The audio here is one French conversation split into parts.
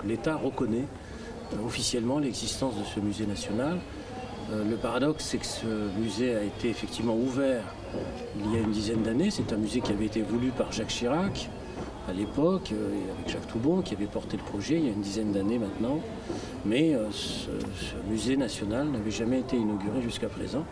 l'État reconnaît officiellement l'existence de ce musée national. Le paradoxe, c'est que ce musée a été effectivement ouvert il y a une dizaine d'années. C'est un musée qui avait été voulu par Jacques Chirac à l'époque, et avec Jacques Toubon qui avait porté le projet il y a une dizaine d'années maintenant. Mais ce musée national n'avait jamais été inauguré jusqu'à présent.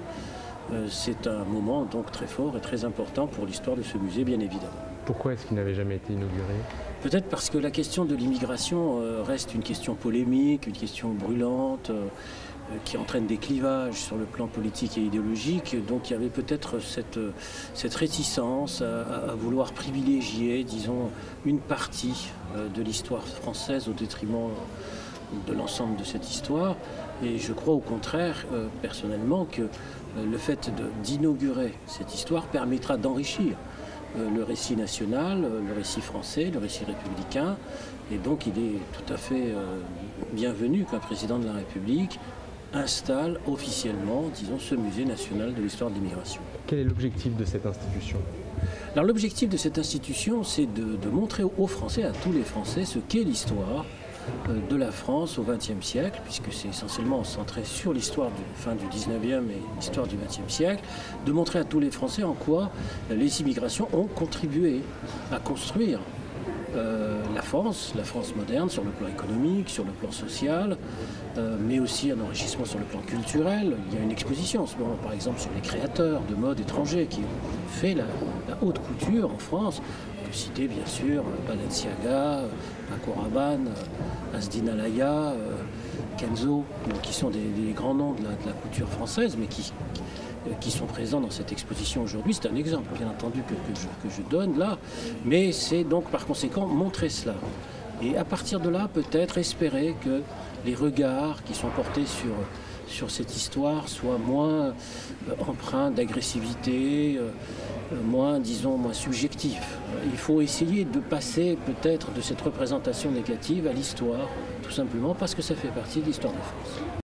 C'est un moment donc très fort et très important pour l'histoire de ce musée, bien évidemment. Pourquoi est-ce qu'il n'avait jamais été inauguré? Peut-être parce que la question de l'immigration reste une question polémique, une question brûlante, qui entraîne des clivages sur le plan politique et idéologique. Donc il y avait peut-être cette réticence à vouloir privilégier, disons, une partie de l'histoire française au détriment de l'ensemble de cette histoire. Et je crois au contraire, personnellement, que le fait d'inaugurer cette histoire permettra d'enrichir le récit national, le récit français, le récit républicain. Et donc il est tout à fait bienvenu qu'un président de la République installe officiellement, disons, ce musée national de l'histoire de l'immigration. Quel est l'objectif de cette institution? Alors l'objectif de cette institution, c'est de montrer aux Français, à tous les Français, ce qu'est l'histoire de la France au XXe siècle, puisque c'est essentiellement centré sur l'histoire du fin du XIXe et l'histoire du XXe siècle, de montrer à tous les Français en quoi les immigrations ont contribué à construire la France moderne sur le plan économique, sur le plan social, mais aussi un enrichissement sur le plan culturel. Il y a une exposition en ce moment, par exemple, sur les créateurs de mode étrangers qui ont fait la haute couture en France. On peut citer bien sûr Balenciaga, Paco Rabanne, Asdin Alaya, Kenzo, qui sont des grands noms de la couture française, mais qui sont présents dans cette exposition aujourd'hui. C'est un exemple, bien entendu, que je donne là, mais c'est donc par conséquent montrer cela. Et à partir de là, peut-être espérer que les regards qui sont portés sur cette histoire soient moins empreints d'agressivité, moins subjectifs. Il faut essayer de passer peut-être de cette représentation négative à l'histoire, tout simplement parce que ça fait partie de l'histoire de France.